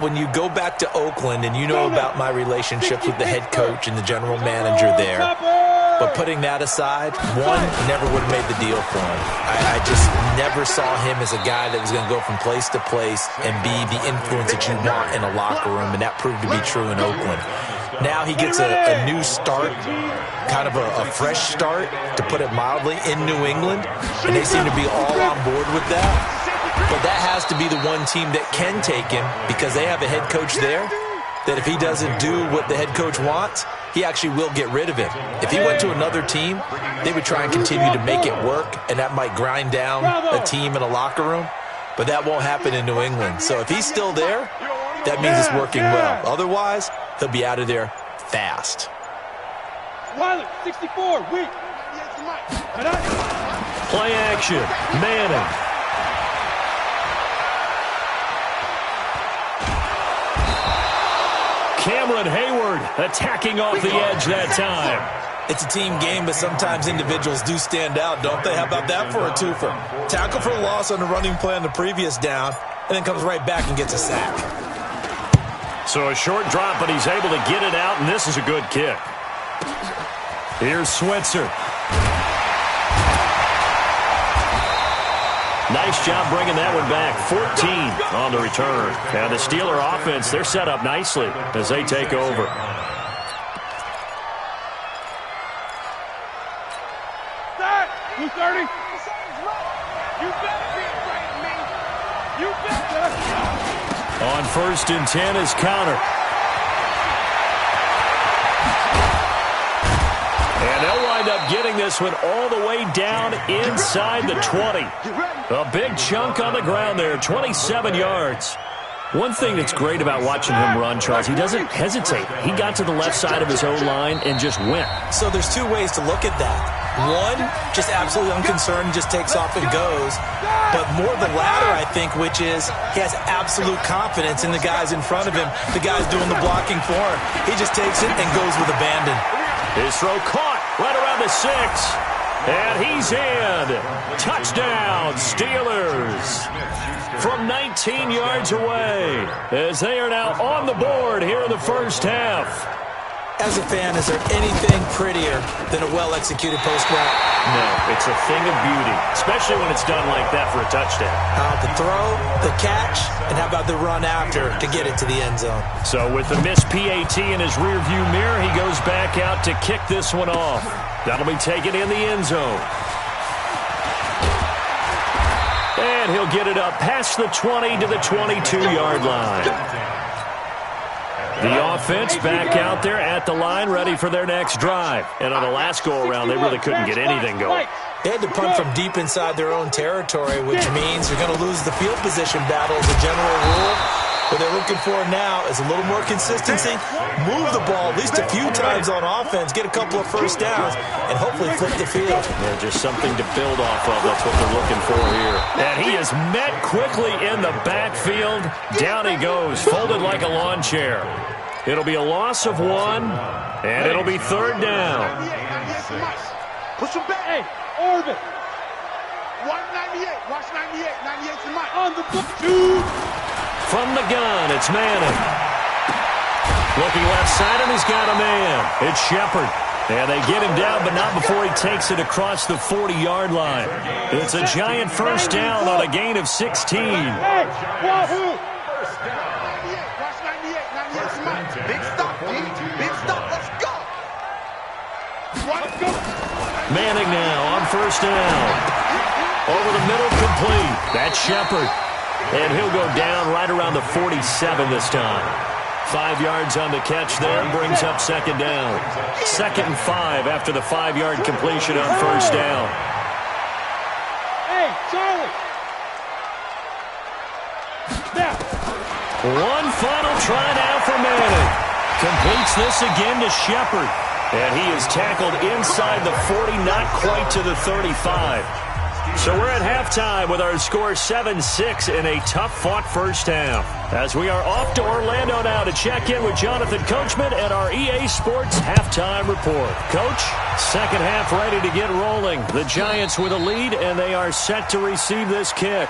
When you go back to Oakland, and you know about my relationships with the head coach and the general manager there, but putting that aside, one, never would have made the deal for him. I just never saw him as a guy that was going to go from place to place and be the influence that you want in a locker room, and that proved to be true in Oakland. Now he gets a new start, kind of a fresh start, to put it mildly, in New England, and they seem to be all on board with that. But that has to be the one team that can take him, because they have a head coach there that if he doesn't do what the head coach wants, he actually will get rid of him. If he went to another team, they would try and continue to make it work, and that might grind down a team in a locker room. But that won't happen in New England. So if he's still there, that means it's working well. Otherwise, he'll be out of there fast. Wiley, 64, weak. Play action, Manning. Cameron Hayward attacking off the edge that time. It's a team game, but sometimes individuals do stand out, don't they? How about that for a twofer? Tackle for a loss on the running play on the previous down, and then comes right back and gets a sack. So a short drop, but he's able to get it out, and this is a good kick. Here's Switzer. Nice job bringing that one back. 14 on the return. And the Steeler offense, they're set up nicely as they take over. Start! 230. You better be afraid of me. You better. On 1st and 10 is Counter. And they'll wind up getting this one all the way down inside the 20. A big chunk on the ground there, 27 yards. One thing that's great about watching him run, Charles, he doesn't hesitate. He got to the left side of his own line and just went. So there's two ways to look at that. One, just absolutely unconcerned, just takes off and goes. But more the latter, I think, which is he has absolute confidence in the guys in front of him, the guys doing the blocking for him. He just takes it and goes with abandon. His throw caught right around the 6. And he's in. Touchdown, Steelers. From 19 yards away, as they are now on the board here in the first half. As a fan, is there anything prettier than a well-executed post route? No, it's a thing of beauty, especially when it's done like that for a touchdown. How about the throw, the catch, and how about the run after to get it to the end zone? So with the missed PAT in his rearview mirror, he goes back out to kick this one off. That'll be taken in the end zone. And he'll get it up past the 20 to the 22-yard line. The offense back out there at the line, ready for their next drive. And on the last go-around, they really couldn't get anything going. They had to punt from deep inside their own territory, which means you're going to lose the field position battle as a general rule. What they're looking for now is a little more consistency, move the ball at least a few times on offense, get a couple of first downs, and hopefully flip the field. Yeah, just something to build off of. That's what they're looking for here. And he is met quickly in the backfield. Down he goes, folded like a lawn chair. It'll be a loss of 1, and it'll be 3rd down. Push him back. Hey, Orbit. 198. Watch 98. 98's the mic. On the book, dude. From the gun, it's Manning. Looking left side, and he's got a man. It's Shepard. And they get him down, but not before he takes it across the 40-yard line. It's a giant first down on a gain of 16. Hey, wahoo! Big stop, D. Big stop. Let's go. Manning now on first down. Over the middle, complete. That's Shepard. And he'll go down right around the 47 this time. 5 yards on the catch there, brings up 2nd down. 2nd and 5 after the 5-yard completion on first down. Hey, Charlie. Snap. One final try now for Manning. Completes this again to Shepard. And he is tackled inside the 40, not quite to the 35. So we're at halftime with our score 7-6 in a tough-fought first half. As we are off to Orlando now to check in with Jonathan Coachman at our EA Sports Halftime Report. Coach, second half ready to get rolling. The Giants with a lead, and they are set to receive this kick.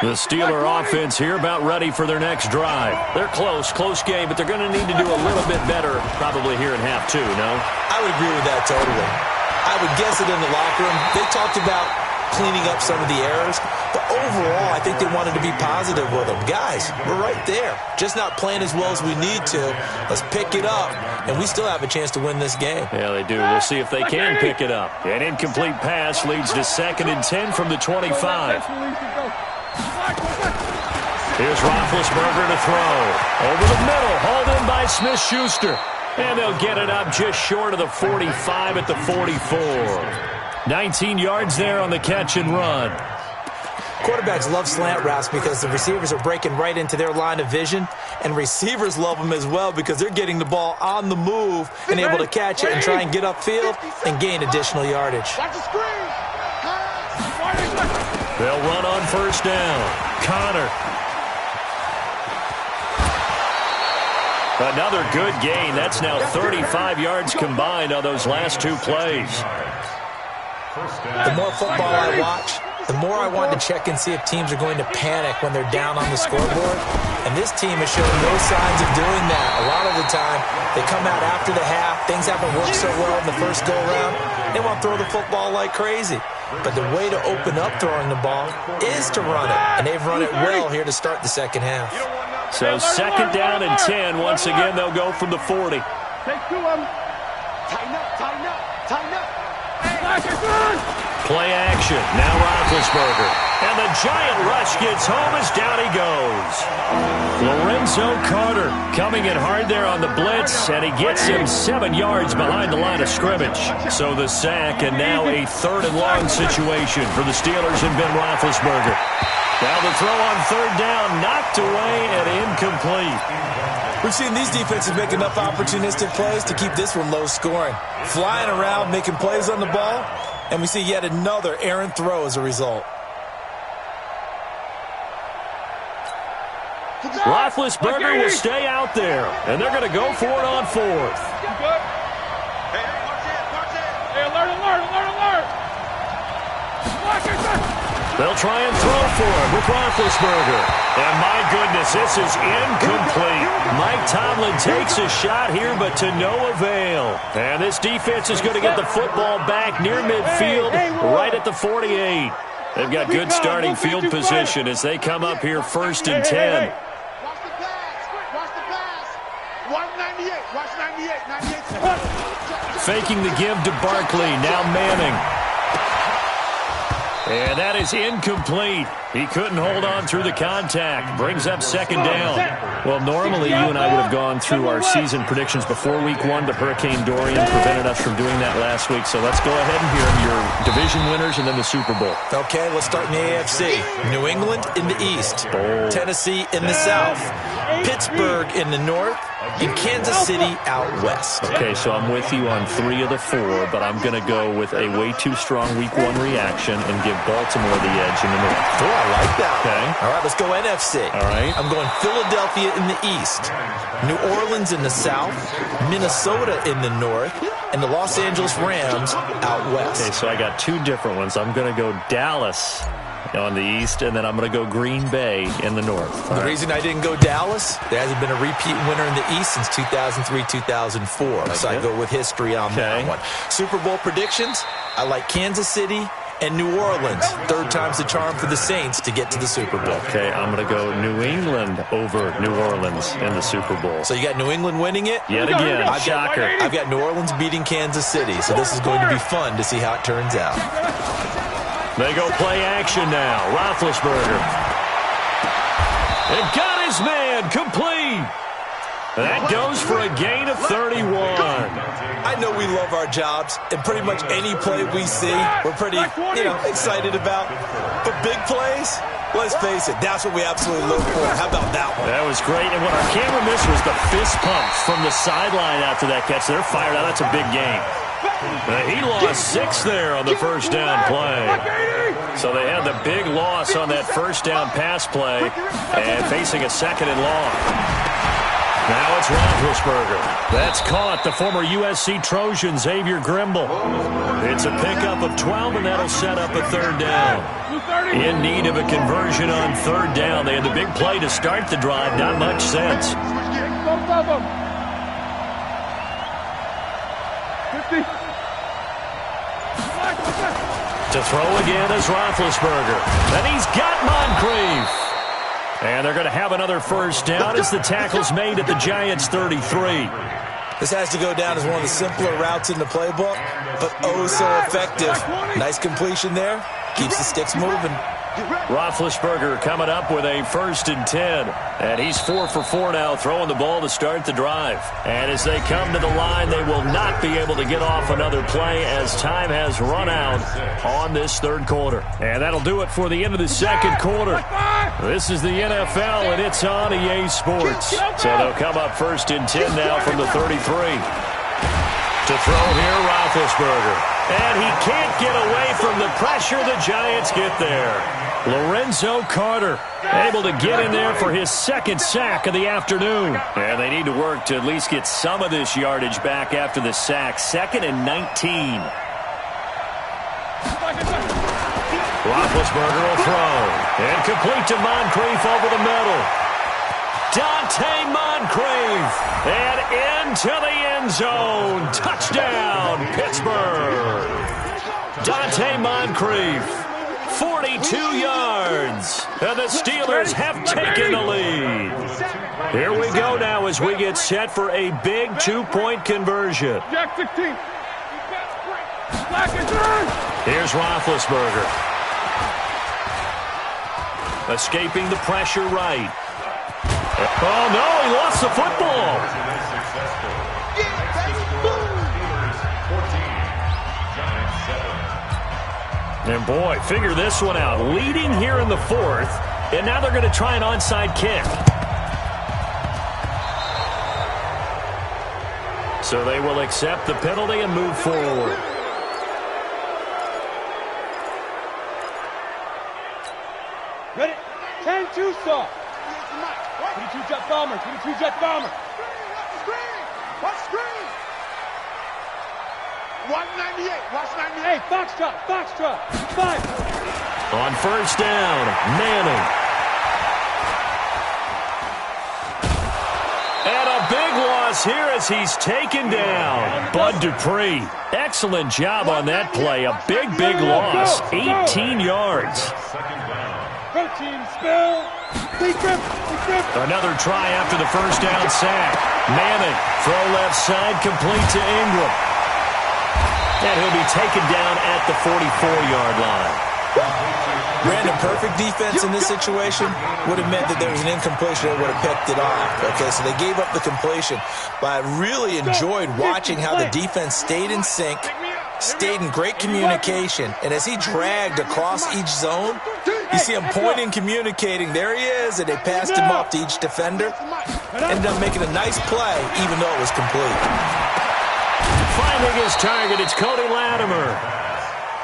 The Steeler offense here about ready for their next drive. They're close game, but they're going to need to do a little bit better probably here in half two, no? I would agree with that totally. I would guess it in the locker room. They talked about cleaning up some of the errors, but overall, I think they wanted to be positive with them. Guys, we're right there. Just not playing as well as we need to. Let's pick it up, and we still have a chance to win this game. Yeah, they do. We'll see if they can pick it up. An incomplete pass leads to 2nd and 10 from the 25. Here's Roethlisberger to throw. Over the middle, hauled in by Smith-Schuster. And they'll get it up just short of the 45 at the 44. 19 yards there on the catch and run. Quarterbacks love slant routes because the receivers are breaking right into their line of vision, and receivers love them as well because they're getting the ball on the move and able to catch it and try and get upfield and gain additional yardage. They'll run on 1st down. Connor. Another good gain. That's now 35 yards combined on those last 2 plays. The more football I watch, the more I want to check and see if teams are going to panic when they're down on the scoreboard. And this team has shown no signs of doing that. A lot of the time, they come out after the half. Things haven't worked so well in the first go-around. They want to throw the football like crazy. But the way to open up throwing the ball is to run it. And they've run it well here to start the second half. So 2nd down and 10. Once again, they'll go from the 40. Take 2 of them. Tighten up, tighten up, tighten up. Play action. Now Roethlisberger. And the giant rush gets home as down he goes. Lorenzo Carter coming in hard there on the blitz, and he gets him 7 yards behind the line of scrimmage. So the sack, and now a 3rd and long situation for the Steelers and Ben Roethlisberger. Now the throw on 3rd down, knocked away and incomplete. We've seen these defenses make enough opportunistic plays to keep this one low scoring. Flying around, making plays on the ball, and we see yet another errant throw as a result. Roethlisberger will stay out there, and they're going to go for it on 4th. Hey, alert. They'll try and throw for him with Roethlisberger. And my goodness, this is incomplete. Mike Tomlin takes a shot here, but to no avail. And this defense is going to get the football back near midfield, right at the 48. They've got good starting field position as they come up here 1st and 10. Watch the pass. Watch 98. Watch 98. Faking the give to Barkley. Now Manning. And that is incomplete. He couldn't hold on through the contact. Brings up 2nd down. Well, normally you and I would have gone through our season predictions before Week 1, but Hurricane Dorian prevented us from doing that last week. So let's go ahead and hear your division winners and then the Super Bowl. Okay, let's start in the AFC. New England in the East. Tennessee in the South. Pittsburgh in the North. And Kansas City out west. Okay, so I'm with you on 3 of the 4, but I'm going to go with a way too strong Week 1 reaction and give Baltimore the edge in the North. Oh, I like that. Okay. All right, let's go NFC. All right. I'm going Philadelphia in the East, New Orleans in the South, Minnesota in the North, and the Los Angeles Rams out west. Okay, so I got 2 different ones. I'm going to go Dallas on the East, and then I'm going to go Green Bay in the North. The reason I didn't go Dallas, there hasn't been a repeat winner in the East since 2003-2004. So I go with history on that one. Super Bowl predictions, I like Kansas City and New Orleans. 3rd time's the charm for the Saints to get to the Super Bowl. Okay, I'm going to go New England over New Orleans in the Super Bowl. So you got New England winning it? Yet again, shocker. I've got New Orleans beating Kansas City, so this is going to be fun to see how it turns out. They go play action now. Roethlisberger. And got his man complete. That goes for a gain of 31. I know we love our jobs, and pretty much any play we see, we're pretty, excited about. But big plays, let's face it, that's what we absolutely look for. How about that one? That was great. And what our camera missed was the fist pumps from the sideline after that catch. They're fired out. That's a big gain. He lost 6 there on the 1st down play. So they had the big loss on that 1st down pass play and facing a 2nd and long. Now it's Roethlisberger. That's caught. The former USC Trojan, Xavier Grimble. It's a pickup of 12, and that'll set up a third down. In need of a conversion on third down. They had the big play to start the drive. Not much sense. Both of them. 50. To throw again is Roethlisberger. And he's got Moncrief. And they're going to have another first down as the tackle's made at the Giants' 33. This has to go down as one of the simpler routes in the playbook, but oh so effective. Nice completion there. Keeps the sticks moving. Roethlisberger coming up with a 1st and 10. And he's 4 for 4 now, throwing the ball to start the drive. And as they come to the line, they will not be able to get off another play as time has run out on this third quarter. And that'll do it for the end of the second quarter. This is the NFL, and it's on EA Sports. So they'll come up 1st and 10 now from the 33. To throw here, Roethlisberger. And he can't get away from the pressure. The Giants get there. Lorenzo Carter able to get in there for his 2nd sack of the afternoon. And they need to work to at least get some of this yardage back after the sack. 2nd and 19. Roethlisberger will throw. And complete to Moncrief over the middle. Dante Moncrief. And into the end zone. Touchdown, Pittsburgh. Dante Moncrief. 42 yards. And the Steelers have taken the lead. Here we go now as we get set for a big 2-point conversion. Jack 16. Here's Roethlisberger. Escaping the pressure right. Oh, no, he lost the football. And, boy, figure this one out. Leading here in the 4th, and now they're going to try an onside kick. So they will accept the penalty and move forward. Ready? 10-2 saw. 22 jet bomber. 22 jet bomber. Watch screen. 198. Watch 98. Hey, Foxtrot. 5. On 1st down, Manning. And a big loss here as he's taken down. Bud Dupree. Excellent job on that play. A big loss. 18 yards. Protein spill. Another try after the 1st down sack. Manning, throw left side, complete to Ingram. And he'll be taken down at the 44-yard line. Brandon, perfect defense in this situation would have meant that there was an incompletion that would have picked it off. Okay, so they gave up the completion. But I really enjoyed watching how the defense stayed in sync, stayed in great communication. And as he dragged across each zone, you see him pointing, communicating. There he is, and they passed him off to each defender. Ended up making a nice play, even though it was complete. Finding his target, it's Cody Latimer.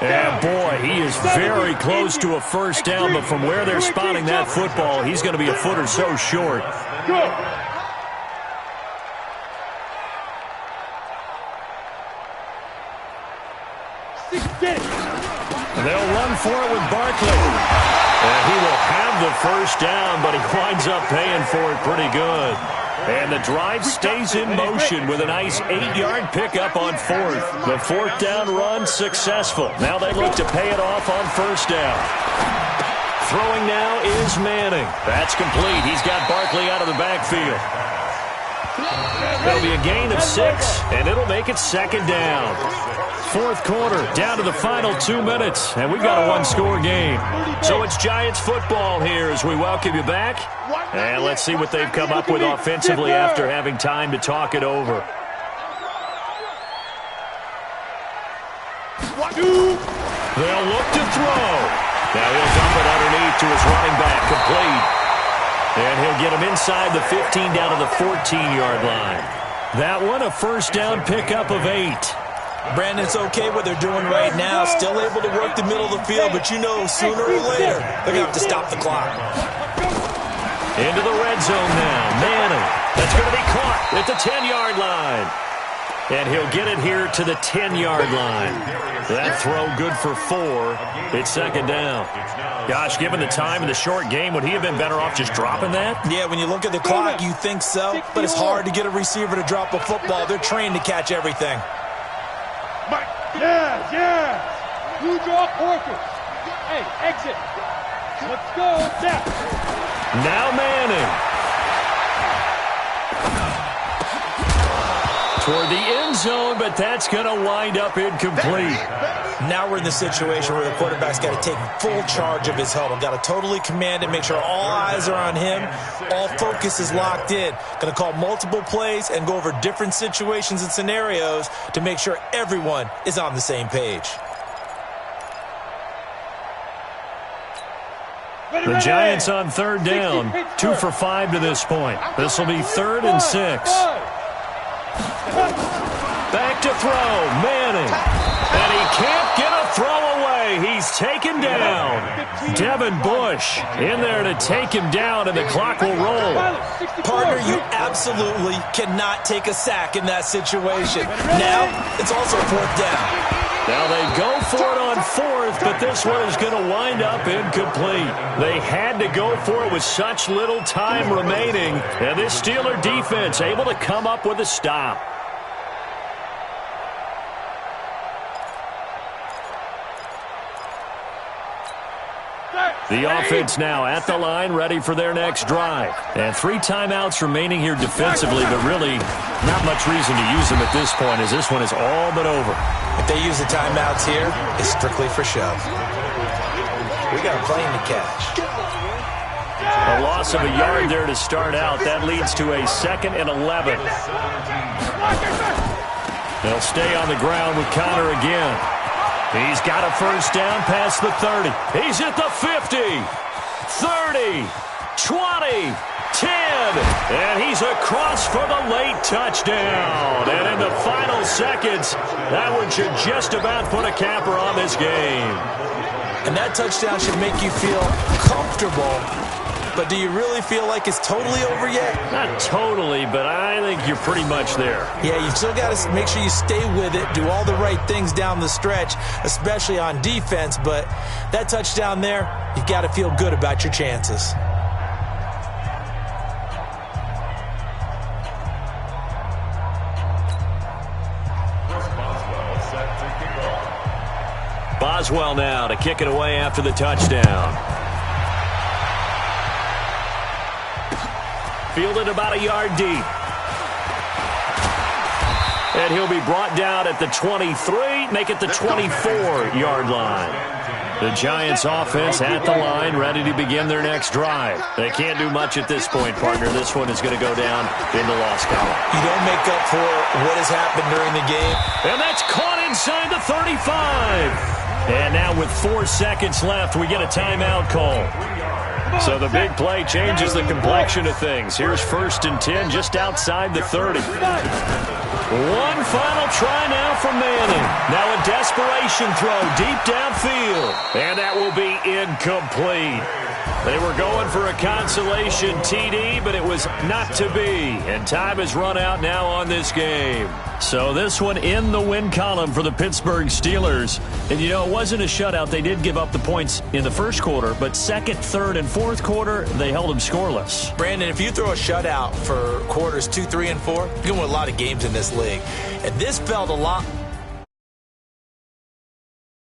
And, boy, he is very close to a 1st down, but from where they're spotting that football, he's going to be a foot or so short. They'll run for it with Barkley. And he will have the 1st down, but he winds up paying for it pretty good. And the drive stays in motion with a nice 8-yard pickup on 4th. The 4th down run successful. Now they look to pay it off on 1st down. Throwing now is Manning. That's complete. He's got Barkley out of the backfield. It'll be a gain of 6, and it'll make it 2nd down. 4th quarter, down to the final 2 minutes, and we've got a 1-score game. So it's Giants football here as we welcome you back. And let's see what they've come up with offensively after having time to talk it over. They'll look to throw. Now he'll dump it underneath to his running back, complete. And he'll get him inside the 15 down to the 14-yard line. That one, a 1st down pickup of 8. Brandon, it's okay what they're doing right now. Still able to work the middle of the field, but you know sooner or later they're going to have to stop the clock. Into the red zone now. Manning. That's going to be caught at the 10-yard line. And he'll get it here to the 10-yard line. That throw good for 4. It's second down. Gosh, given the time in the short game, would he have been better off just dropping that? Yeah, when you look at the clock, you think so. But it's hard to get a receiver to drop a football. They're trained to catch everything. Yes. You draw Porkers. Hey, exit. Let's go. Now Manning. Toward the end zone, but that's going to wind up incomplete. Now we're in the situation where the quarterback's got to take full charge of his huddle. Got to totally command it, make sure all eyes are on him. All focus is locked in. Going to call multiple plays and go over different situations and scenarios to make sure everyone is on the same page. The Giants on third down, 2 for 5 to this point. This will be 3rd and 6. Back to throw, Manning. And he can't get a throw away. He's taken down. Devin Bush in there to take him down, and the clock will roll. Partner, you absolutely cannot take a sack in that situation. Now, it's also 4th down. Now they go for it on 4th, but this one is going to wind up incomplete. They had to go for it with such little time remaining, and this Steeler defense able to come up with a stop. The offense now at the line, ready for their next drive. And 3 timeouts remaining here defensively, but really not much reason to use them at this point, as this one is all but over. If they use the timeouts here, it's strictly for show. We got a plane to catch. A loss of a yard there to start out. That leads to a 2nd and 11. They'll stay on the ground with Connor again. He's got a first down past the 30. He's at the 50, 30, 20, 10. And he's across for the late touchdown. And in the final seconds, that one should just about put a capper on this game. And that touchdown should make you feel comfortable. But do you really feel like it's totally over yet? Not totally, but I think you're pretty much there. Yeah, you still got to make sure you stay with it, do all the right things down the stretch, especially on defense. But that touchdown there, you've got to feel good about your chances. Boswell now to kick it away after the touchdown. Fielded about a yard deep. And he'll be brought down at the 23, make it the 24-yard line. The Giants offense at the line, ready to begin their next drive. They can't do much at this point, partner. This one is going to go down in the loss column. You don't make up for what has happened during the game. And that's caught inside the 35. And now with 4 seconds left, we get a timeout call. So the big play changes the complexion of things. Here's 1st and 10 just outside the 30. One final try now from Manning. Now a desperation throw deep downfield. And that will be incomplete. They were going for a consolation TD, but it was not to be. And time has run out now on this game. So this one in the win column for the Pittsburgh Steelers. And, you know, it wasn't a shutout. They did give up the points in the first quarter, but 2nd, 3rd, and 4th quarter, they held them scoreless. Brandon, if you throw a shutout for quarters 2, 3, and 4, you can win a lot of games in this league. And this felt a lot